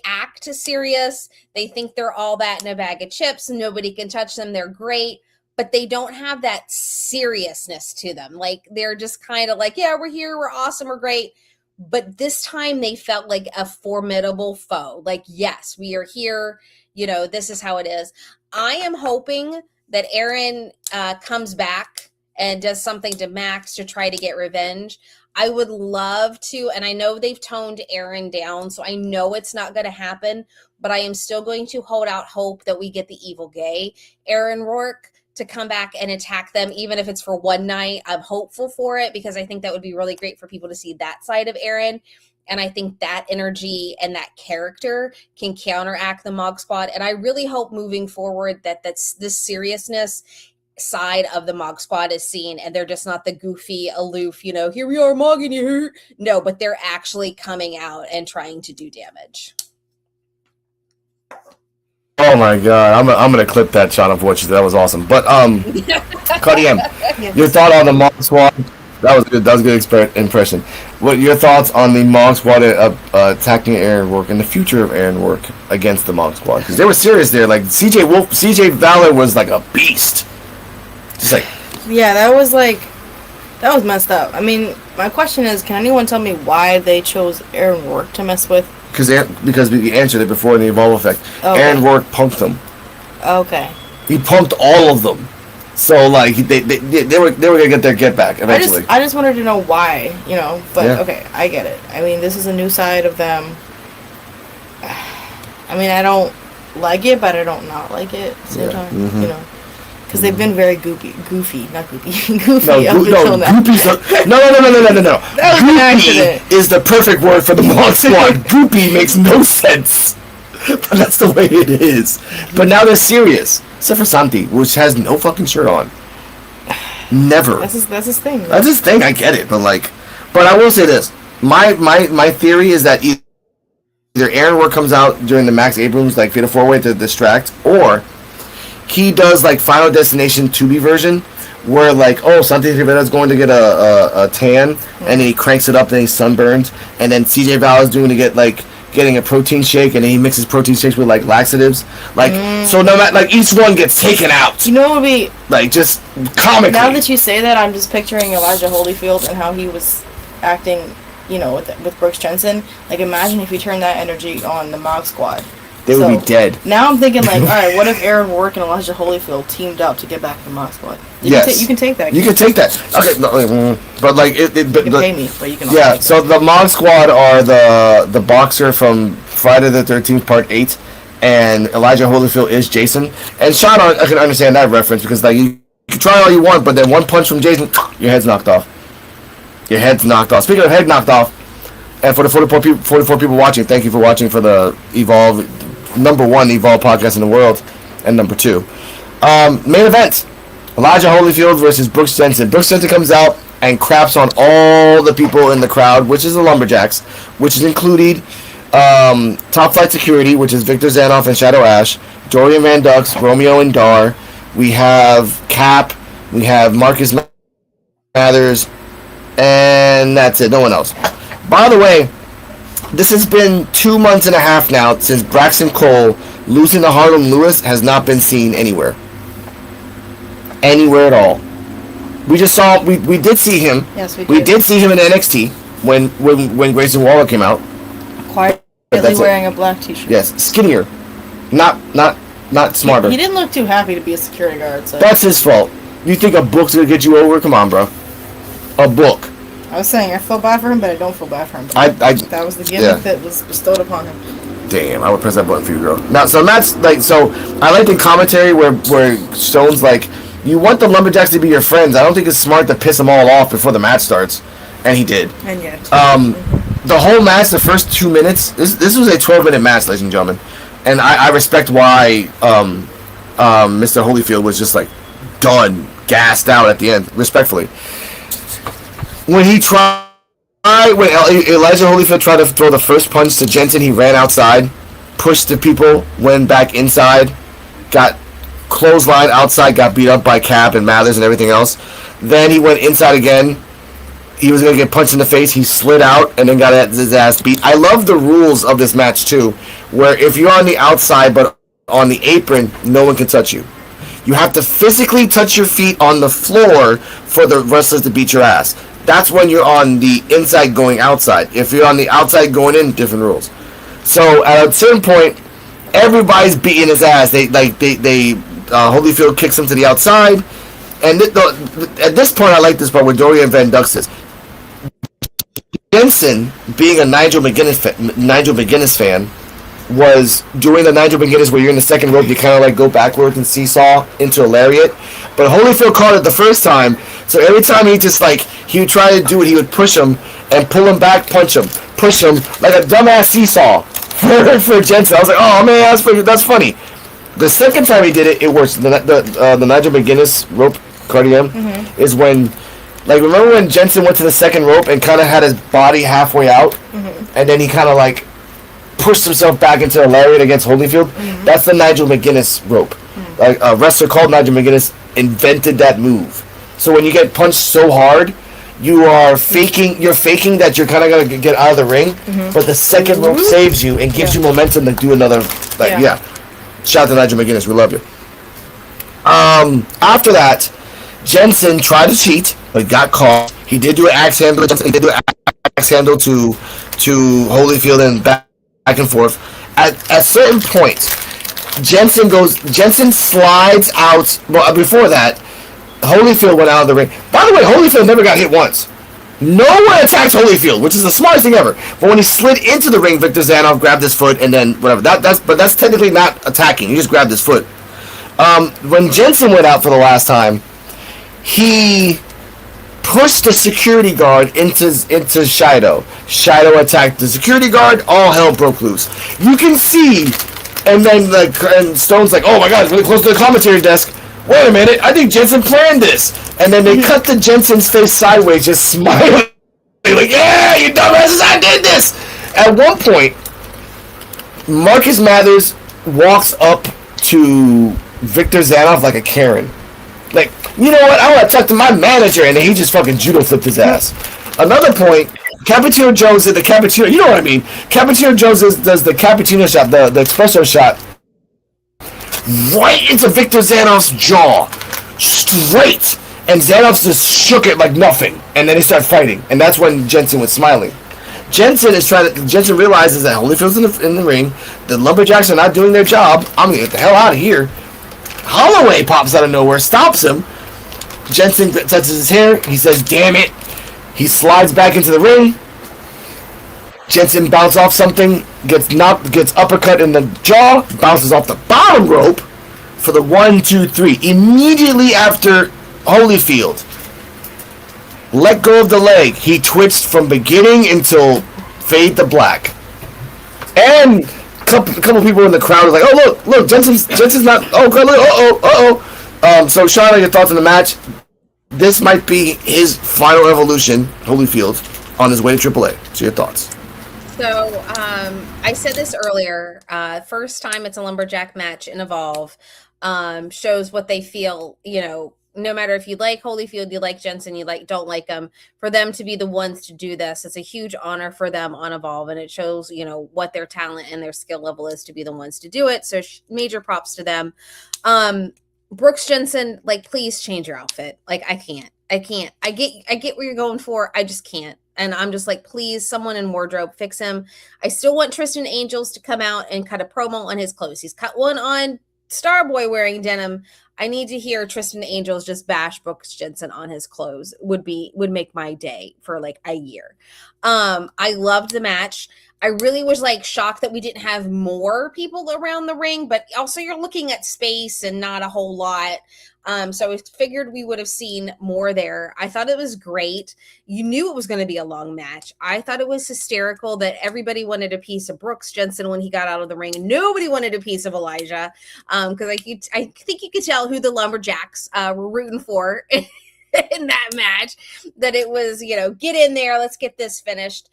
act serious. They think they're all that in a bag of chips. Nobody can touch them. They're great. but they don't have that seriousness to them. Like, they're just kind of like, yeah, we're here, we're awesome, we're great. But this time they felt like a formidable foe. Like, yes, we are here. You know, this is how it is. I am hoping that Aaron comes back and does something to Max to try to get revenge. I would love to, and I know they've toned Aaron down, so I know it's not going to happen, but I am still going to hold out hope that we get the evil gay Aaron Rourke to come back and attack them, even if it's for one night. I'm hopeful for it because I think that would be really great for people to see that side of Aaron. And I think that energy and that character can counteract the Mog Squad. And I really hope moving forward that this seriousness side of the Mog Squad is seen, and they're just not the goofy, aloof, you know, here we are mogging you. No, but they're actually coming out and trying to do damage. Oh my god, I'm gonna clip that shot of what you said. That was awesome. But Cuddy M, your thought on the Mog Squad? That was good. That was a good impression. What your thoughts on the Mog Squad attacking Aaron Rourke and the future of Aaron Rourke against the Mog Squad? Because they were serious there. Like CJ Valor was like a beast. Just like, yeah, that was messed up. I mean, my question is, can anyone tell me why they chose Aaron Rourke to mess with? Because we answered it before in the Evolve effect. Okay. Aaron Rourke punked them. Okay. He punked all of them. So like they were gonna get their get back eventually. I just wanted to know why, you know. But yeah. Okay, I get it. I mean, this is a new side of them. I mean, I don't like it, but I don't not like it at the same time. Mm-hmm. You know. Because they've been very goofy, not goofy, goofy up until now. No. That was an accident. Is the perfect word for the Mog Squad. Goopy makes no sense, but that's the way it is. But now they're serious, except for Santi, which has no fucking shirt on. Never. That's his thing. Right? That's his thing. I get it, but I will say this: my theory is that either Aaron Rourke comes out during the Max Abrams like Fatal 4-Way to distract, or he does like Final Destination 2B version where like, oh, Santi Rivera's going to get a tan, and then he cranks it up and he's sunburned, and then CJ Valor's getting a protein shake, and then he mixes protein shakes with like laxatives, like so no matter like each one gets taken out. You know what would be like just comically. Now that you say that, I'm just picturing Elijah Holyfield and how he was acting, you know, with Brooks Jensen. Like, imagine if you turn that energy on the Mog Squad. They would be dead. Now I'm thinking, like, all right, what if Aaron Rourke and Elijah Holyfield teamed up to get back the Mog Squad? You can take that. You can take that. Okay, no, but like you can pay me, but you can. Yeah. So the Mog Squad are the boxer from Friday the 13th Part 8, and Elijah Holyfield is Jason. And Sean, I can understand that reference because like you can try all you want, but then one punch from Jason, your head's knocked off. Your head's knocked off. Speaking of head knocked off, and for the 44 people watching, thank you for watching for the Evolve. Number 1 Evolve podcast in the world, and number 2. Main event: Elijah Holyfield versus Brooks Jensen. Brooks Jensen comes out and craps on all the people in the crowd, which is the Lumberjacks, which is included Top Flight Security, which is Victor Zanoff and Shadow Ash, Dorian Van Dux, Romeo and Dar. We have Cap, we have Marcus Mathers, and that's it. No one else. By the way, this has been 2 months and a half now since Braxton Cole losing to Harlem Lewis has not been seen anywhere. Anywhere at all. We just saw, we did see him. Yes, we did. We did see him in NXT when Grayson Waller came out. Quietly wearing a black t-shirt. Yes, skinnier. Not smarter. He didn't look too happy to be a security guard. So. That's his fault. You think a book's gonna get you over? Come on, bro. A book. I was saying I feel bad for him, but I don't feel bad for him. That was the gimmick that was bestowed upon him. Damn, I would press that button for you, girl. Now, so Matt's like, so I like the commentary where Stone's like, you want the Lumberjacks to be your friends. I don't think it's smart to piss them all off before the match starts, and he did. And yet, the whole match, the first 2 minutes, this was a 12-minute match, ladies and gentlemen, and I respect why Mr. Holyfield was just like done, gassed out at the end, respectfully. When Elijah Holyfield tried to throw the first punch to Jensen, he ran outside, pushed the people, went back inside, got clothesline outside, got beat up by Cap and Mathers and everything else. Then he went inside again. He was going to get punched in the face. He slid out and then got his ass beat. I love the rules of this match, too, where if you're on the outside but on the apron, no one can touch you. You have to physically touch your feet on the floor for the wrestlers to beat your ass. That's when you're on the inside going outside. If you're on the outside going in, different rules. So at a certain point, everybody's beating his ass. Holyfield kicks him to the outside, and at this point, I like this part where Dorian Van Dux says, Jensen, being a Nigel McGuinness fan, was doing the Nigel McGuinness where you're in the second rope, you kind of like go backwards and seesaw into a lariat. But Holyfield caught it the first time, so every time he would try to do it, he would push him and pull him back, push him, like a dumbass seesaw for Jensen. I was like, oh man, that's funny. The second time he did it, it works. The Nigel McGuinness rope cardio is when, like, remember when Jensen went to the second rope and kind of had his body halfway out, and then he kind of like pushed himself back into a lariat against Holyfield? That's the Nigel McGuinness rope. Like, a wrestler called Nigel McGuinness invented that move. So when you get punched so hard, you're faking that you're kind of going to get out of the ring, but the second rope saves you and gives you momentum to do another, Shout out to Nigel McGuinness, we love you. After that, Jensen tried to cheat, but got caught. He did do an axe handle. He did do an axe handle to Holyfield and back and forth. At certain points, Jensen slides out. Well, before that, Holyfield went out of the ring. By the way, Holyfield never got hit once. No one attacked Holyfield, which is the smartest thing ever. But when he slid into the ring, Victor Zanoff grabbed his foot and then whatever. That's technically not attacking. He just grabbed his foot. When Jensen went out for the last time, he pushed the security guard into Shido. Shido attacked the security guard. All hell broke loose. You can see, and then and Stone's like, "Oh my God, it's really close to the commentary desk. Wait a minute, I think Jensen planned this." And then they cut to Jensen's face sideways, just smiling, like, "Yeah, you dumbasses, I did this." At one point, Marcus Mathers walks up to Victor Zanoff like a Karen. Like, you know what? I want to talk to my manager, and then he just fucking judo flipped his ass. Another point, Cappuccino Jones did the Cappuccino. You know what I mean? Cappuccino Jones does the Cappuccino shot, the espresso shot, right into Victor Zanoff's jaw, straight, and Zanoff just shook it like nothing, and then they start fighting, and that's when Jensen was smiling. Jensen realizes that Holyfield's in the ring. The Lumberjacks are not doing their job. I'm gonna get the hell out of here. Holloway pops out of nowhere, stops him. Jensen touches his hair. He says, "Damn it." He slides back into the ring. Jensen bounces off something, gets uppercut in the jaw, bounces off the bottom rope for the 1, 2, 3. Immediately after Holyfield let go of the leg, he twitched from beginning until fade to black. And a couple people in the crowd was like, "Oh look, Jensen's not. Oh God, look, So Shauna, your thoughts on the match? This might be his final evolution, Holyfield, on his way to AAA. So your thoughts?" So I said this earlier. First time it's a lumberjack match in Evolve. Shows what they feel. No matter if you like Holyfield, you like Jensen, don't like them, for them to be the ones to do this, it's a huge honor for them on Evolve, and it shows, what their talent and their skill level is to be the ones to do it. So major props to them. Brooks Jensen, please change your outfit. I can't. I get where you're going for. I just can't. And I'm just like, please, someone in wardrobe, fix him. I still want Tristan Angels to come out and cut a promo on his clothes. He's cut one on Starboy wearing denim. I need to hear Tristan Angels just bash Brooks Jensen on his clothes. Would make my day for a year. I loved the match. I really was shocked that we didn't have more people around the ring, but also you're looking at space and not a whole lot. So I figured we would have seen more there. I thought it was great. You knew it was going to be a long match. I thought it was hysterical that everybody wanted a piece of Brooks Jensen when he got out of the ring. Nobody wanted a piece of Elijah. Because I think you could tell who the Lumberjacks were rooting for in that match. That it was, get in there, let's get this finished.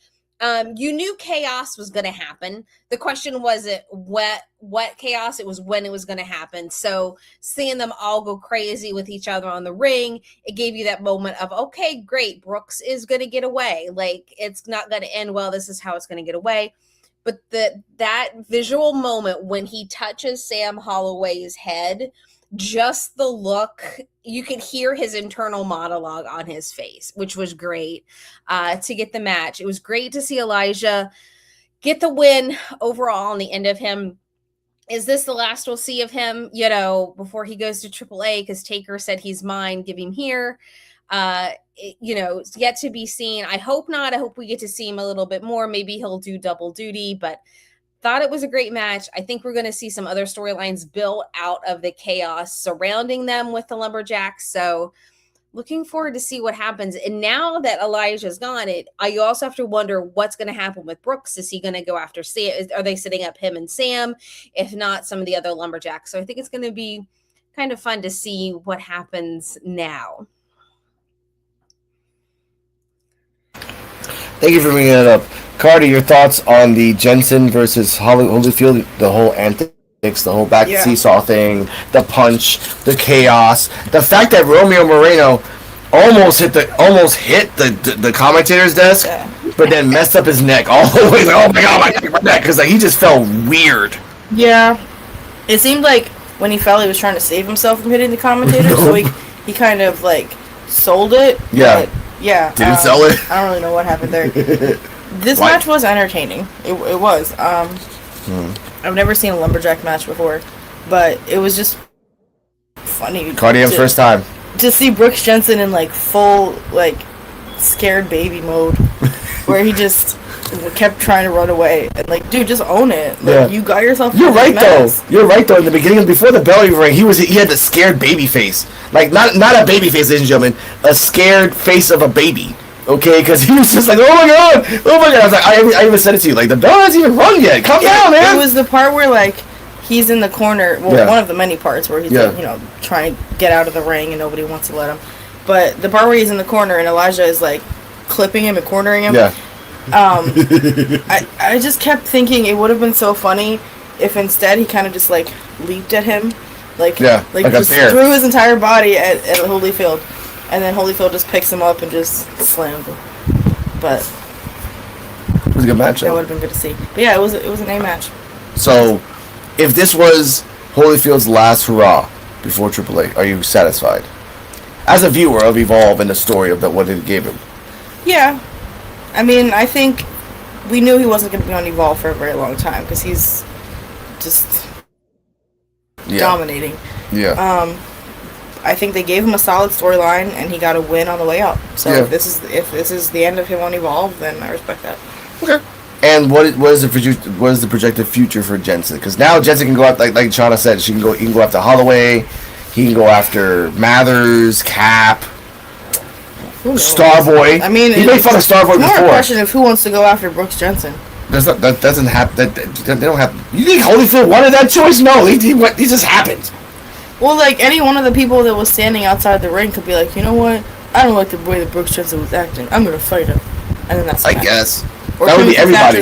You knew chaos was going to happen. The question wasn't what chaos, it was when it was going to happen. So seeing them all go crazy with each other on the ring, it gave you that moment of, okay, great, Brooks is going to get away. It's not going to end well. This is how it's going to get away. But that visual moment when he touches Sam Holloway's head, just the look, you could hear his internal monologue on his face, which was great to get the match. It was great to see Elijah get the win overall on the end of him. Is this the last we'll see of him, before he goes to AAA? Because Taker said he's mine, give him here. It's yet to be seen. I hope not. I hope we get to see him a little bit more. Maybe he'll do double duty, but thought it was a great match. I think we're going to see some other storylines built out of the chaos surrounding them with the Lumberjacks. So looking forward to see what happens. And now that Elijah's gone, you also have to wonder what's going to happen with Brooks. Is he going to go after Sam? Are they setting up him and Sam? If not, some of the other Lumberjacks. So I think it's going to be kind of fun to see what happens now. Thank you for bringing that up. Cardi, your thoughts on the Jensen versus Holyfield, the whole antics, the whole back seesaw thing, the punch, the chaos, the fact that Romeo Moreno almost hit the commentator's desk, but then messed up his neck all the way. Like, oh my god, my neck, because he just felt weird. Yeah, it seemed like when he fell, he was trying to save himself from hitting the commentator, so he kind of sold it. Yeah. Yeah. Didn't sell it. I don't really know what happened there. This match was entertaining. It was. I've never seen a lumberjack match before, but it was just funny. Cardi first time. To see Brooks Jensen in full scared baby mode, where he just kept trying to run away and dude, just own it. You got yourself. You're right though. In the beginning, before the bell even rang, he had the scared baby face, not a baby face, ladies and gentlemen, a scared face of a baby. Okay, because he was just oh my god. I was like, I even said it to you, the bell hasn't even rung yet. Calm down, man. It was the part where he's in the corner. Well, one of the many parts where he's trying to get out of the ring and nobody wants to let him. But the part where he's in the corner and Elijah is clipping him and cornering him. Yeah. I just kept thinking it would have been so funny if instead he kind of just leaped at him, just threw his entire body at Holyfield, and then Holyfield just picks him up and just slammed him. But it was a good match. That would have been good to see. But yeah, it was an A match. So, if this was Holyfield's last hurrah before AAA, are you satisfied? As a viewer of Evolve and the story of what it gave him. Yeah. I mean, I think we knew he wasn't going to be on Evolve for a very long time because he's just dominating. Yeah. I think they gave him a solid storyline and he got a win on the way up. So if this is the end of him on Evolve, then I respect that. Okay. And what is the projected future for Jensen? Because now Jensen can go out like Shauna said, he can go after Holloway, he can go after Mathers, Cap. Starboy. I mean, he made fun of Starboy before. More a question of who wants to go after Brooks Jensen. That doesn't happen. They don't have. You think Holyfield wanted that choice? No, he just happened. Well, any one of the people that was standing outside the ring could be like, you know what? I don't like the way that Brooks Jensen was acting. I'm gonna fight him, and then that's. I guess. Or that would be everybody.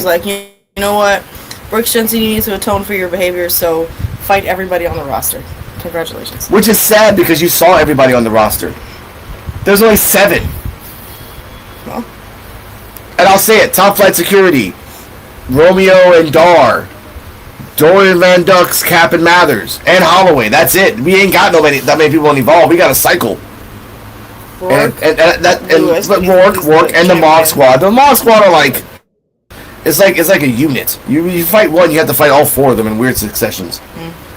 You know what? Brooks Jensen, you need to atone for your behavior, so fight everybody on the roster. Congratulations. Which is sad because you saw everybody on the roster. There's only 7. Well. And I'll say it, Top Flight Security, Romeo and Dar, Dorian Van Dux, Cap and Mathers, and Holloway. That's it. We ain't got that many people involved. We got a cycle. Rourke, Rourke, and the Mob Squad. The Mob Squad are it's like a unit. You fight one, you have to fight all 4 of them in weird successions.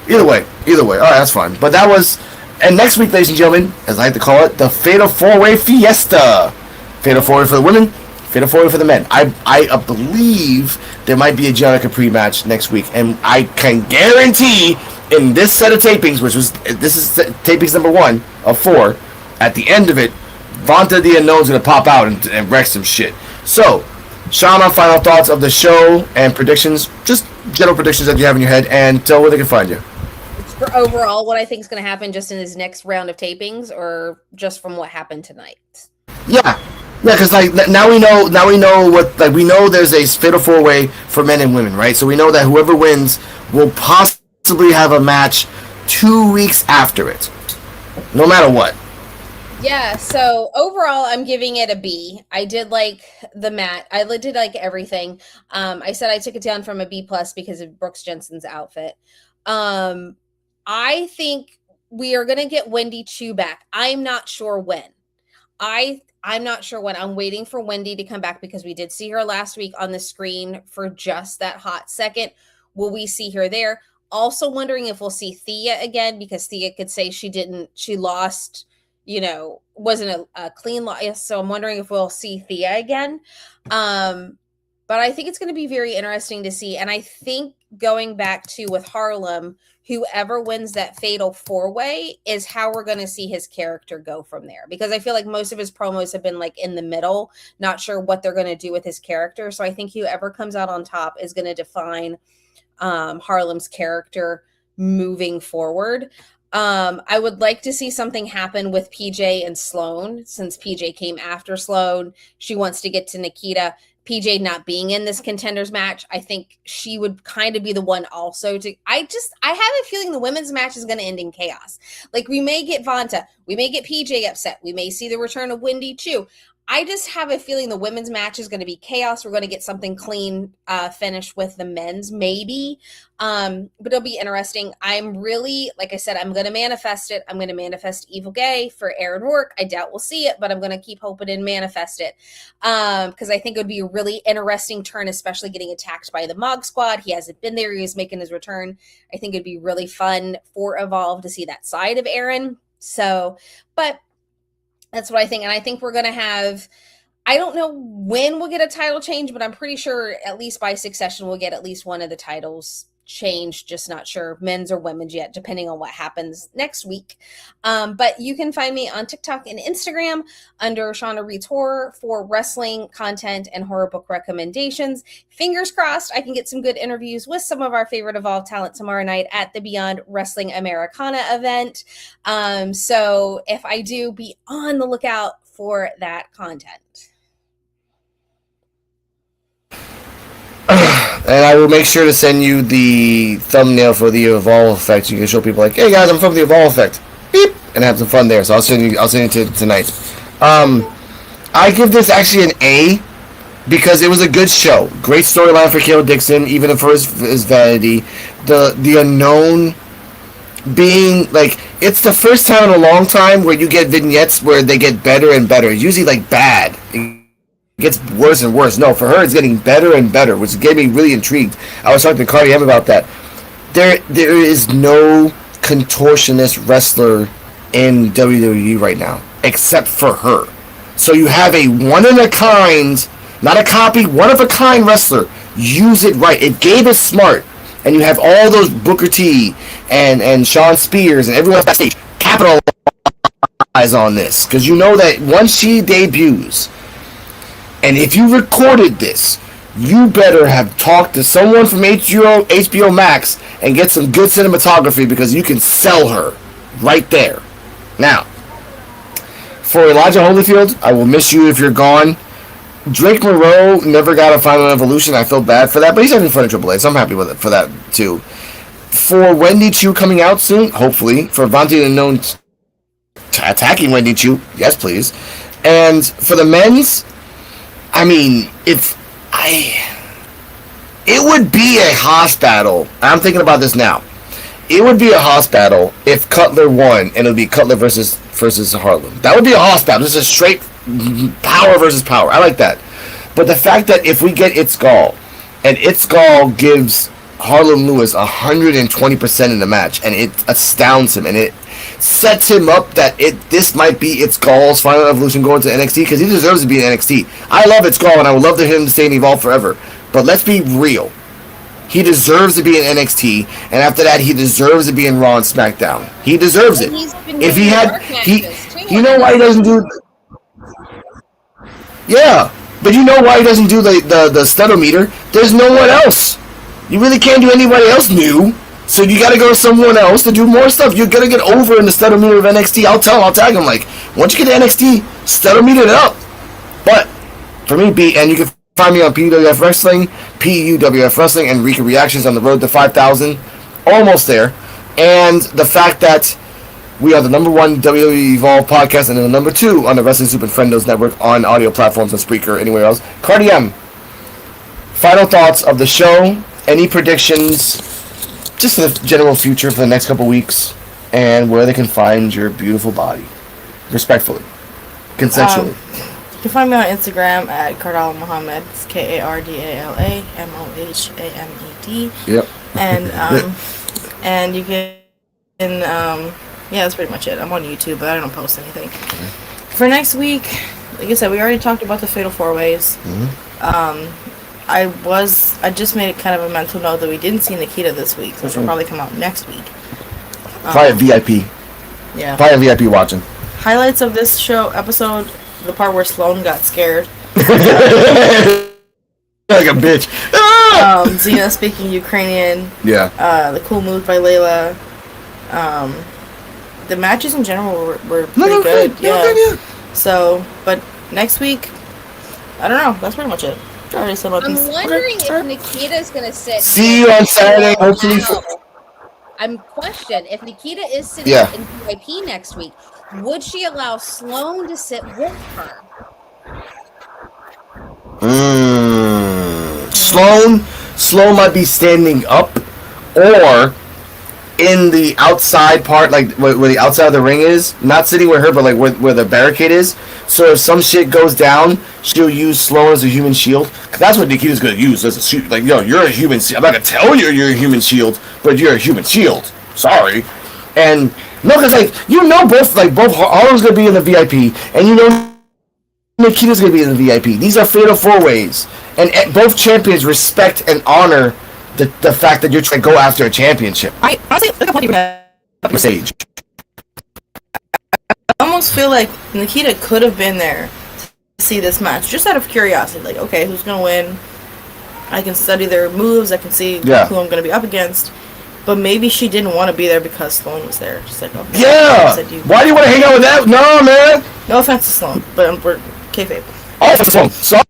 Either way. All right, that's fine. But that was. And next week, ladies and gentlemen, as I like to call it, the Fatal 4-Way Fiesta. Fatal 4-Way for the women, Fatal 4-Way for the men. I believe there might be a Gianna Capri match next week, and I can guarantee in this set of tapings, this is tapings number 1 of 4, at the end of it, Vonta the Unknown's going to pop out and wreck some shit. So, Shauna, final thoughts of the show and predictions, just general predictions that you have in your head, and tell where they can find you. For overall, what I think is going to happen just in his next round of tapings, or just from what happened tonight? Yeah, because now we know what we know. There's a fatal 4-way for men and women, right? So we know that whoever wins will possibly have a match 2 weeks after it, no matter what. Yeah. So overall, I'm giving it a B. I did like the match. I did like everything. I said I took it down from a B+ because of Brooks Jensen's outfit. I think we are going to get Wendy Chu back. I'm not sure when. I'm not sure when. I'm waiting for Wendy to come back because we did see her last week on the screen for just that hot second. Will we see her there? Also wondering if we'll see Thea again, because Thea could say she lost, wasn't a clean loss. So I'm wondering if we'll see Thea again. But I think it's going to be very interesting to see. And I think going back to with Harlem, whoever wins that fatal 4-way is how we're going to see his character go from there. Because I feel like most of his promos have been like in the middle, not sure what they're going to do with his character. So I think whoever comes out on top is going to define Harlem's character moving forward. I would like to see something happen with PJ and Sloan, since PJ came after Sloan. She wants to get to Nikita. PJ not being in this contenders match, I think she would kind of be the one also to. I have a feeling the women's match is going to end in chaos. Like, we may get Vonta, we may get PJ upset, we may see the return of Wendy Chu. I just have a feeling the women's match is going to be chaos. We're going to get something clean finished with the men's, maybe. But it'll be interesting. I'm really, like I said, I'm going to manifest it. I'm going to manifest Evil Gay for Aaron Rourke. I doubt we'll see it, but I'm going to keep hoping and manifest it. Because I think it would be a really interesting turn, especially getting attacked by the Mog Squad. He hasn't been there. He was making his return. I think it'd be really fun for Evolve to see that side of Aaron. So, but that's what I think. And I think we're going to have, I don't know when we'll get a title change, but I'm pretty sure at least by succession, we'll get at least one of the titles changed. Just not sure men's or women's yet, depending on what happens next week. But you can find me on TikTok and Instagram under Shauna Reed's Horror for wrestling content and horror book recommendations. Fingers crossed I can get some good interviews with some of our favorite Evolve talent tomorrow night at the Beyond Wrestling Americana event. So if I do, be on the lookout for that content. And I will make sure to send you the thumbnail for the Evolve Effect. You can show people like, hey guys, I'm from the Evolve Effect. Beep! And have some fun there. So I'll send you to tonight. I give this actually an A because it was a good show. Great storyline for Kale Dixon, even for his vanity. The unknown being like, it's the first time in a long time where you get vignettes where they get better and better. It's usually like bad. It gets worse and worse. No, for her, it's getting better and better, which gave me really intrigued. I was talking to Cardi M about that. There is no contortionist wrestler in WWE right now, except for her. So you have a one-of-a-kind, not a copy, one-of-a-kind wrestler. Use it right. It gave us smart. And you have all those Booker T and Sean Spears and everyone else backstage capitalize on this. Because you know that once she debuts, and if you recorded this, you better have talked to someone from HBO Max and get some good cinematography, because you can sell her right there. Now, for Elijah Holyfield, I will miss you if you're gone. Drake Moreau never got a Final Evolution. I feel bad for that, but he's having fun in Triple A, so I'm happy with it for that too. For Wendy Chu coming out soon, hopefully. For Vontae Unknown attacking Wendy Chu, yes please. And for the men's, I mean, it would be a Haas battle. I'm thinking about this now. It would be a Haas battle if Cutler won, and it would be Cutler versus Harlem. That would be a Haas battle. This is a straight power versus power. I like that. But the fact that if we get Itzgall, and Itzgall gives Harlem Lewis 120% in the match, and it astounds him, and it sets him up that this might be Itzgall's Final Evolution going to NXT, because he deserves to be in NXT. I love Itzgall, and I would love for him to stay in Evolve forever. But let's be real. He deserves to be in NXT, and after that, he deserves to be in Raw and SmackDown. He deserves it. If he had, you know why he doesn't do? Yeah, but you know why he doesn't do the studometer? There's no one else. You really can't do anybody else new. So you got to go to someone else to do more stuff. You're gonna get over in the studometer of NXT. I'll tag him like, once you get to NXT, studometer it up. But for me, and you can find me on PUWF Wrestling, PUWF Wrestling, and Rico Reactions on the road to 5,000. Almost there. And the fact that we are the #1 WWE Evolve podcast, and then the #2 on the Wrestling Soup and Friendos Network on audio platforms and Spreaker, anywhere else. Cardi M, final thoughts of the show, any predictions, just for the general future for the next couple weeks, and where they can find your beautiful body, respectfully, consensually. You can find me on Instagram at Kardala Muhammad. It's KARDALAMOHAMED. Yep. And you can yeah, that's pretty much it. I'm on YouTube, but I don't post anything. For next week, like I said, we already talked about the Fatal 4-Ways. I just made it kind of a mental note that we didn't see Nikita this week, so she'll probably come out next week. Probably a VIP. Yeah. Probably a VIP watching. Highlights of this episode, the part where Sloan got scared. Like a bitch. Xena speaking Ukrainian. Yeah. The cool move by Layla. The matches in general were pretty good. Yeah. So, but next week, I don't know. That's pretty much it. I'm wondering if Nikita's going to sit. See you on Saturday, hopefully. I'm questioning if Nikita is sitting in VIP next week, would she allow Sloan to sit with her? Sloan might be standing up, or in the outside part, like where the outside of the ring is, not sitting with her, but like where the barricade is. So if some shit goes down, she'll use Sloan as a human shield. Cause that's what Nikita's gonna use as a shield. Like, yo, you're a human. I'm not gonna tell you you're a human shield, but you're a human shield. Sorry. And no, cause like both Harlem's gonna be in the VIP, and Nikita's gonna be in the VIP. These are Fatal 4-Ways, and both champions respect and honor the fact that you're trying to go after a championship. I honestly Sage. I almost feel like Nikita could have been there to see this match, just out of curiosity. Like, okay, who's gonna win? I can study their moves. I can see who I'm gonna be up against. But maybe she didn't want to be there because Sloan was there. Just like, okay. Yeah. Why do you want to hang out with that? No, man. No offense to Sloan, but we're kayfabe. Oh, Sloan. Sorry.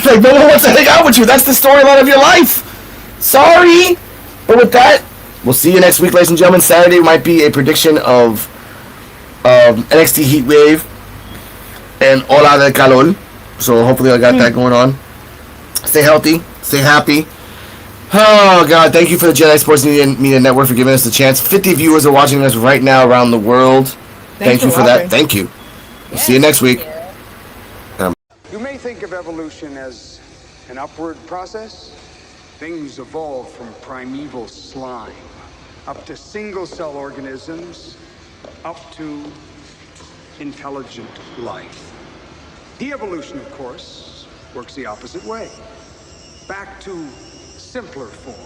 Like, no one wants to hang out with you. That's the storyline of your life. Sorry. But with that, we'll see you next week, ladies and gentlemen. Saturday might be a prediction of NXT Heatwave and Ola del Calor. So hopefully I got that going on. Stay healthy. Stay happy. Oh, God. Thank you for the Jedi Sports Media Network for giving us the chance. 50 viewers are watching us right now around the world. Thank you for that. Thank you. We'll see you next week. You may think of evolution as an upward process. Things evolve from primeval slime, up to single-cell organisms, up to intelligent life. De-evolution, of course, works the opposite way. Back to simpler form.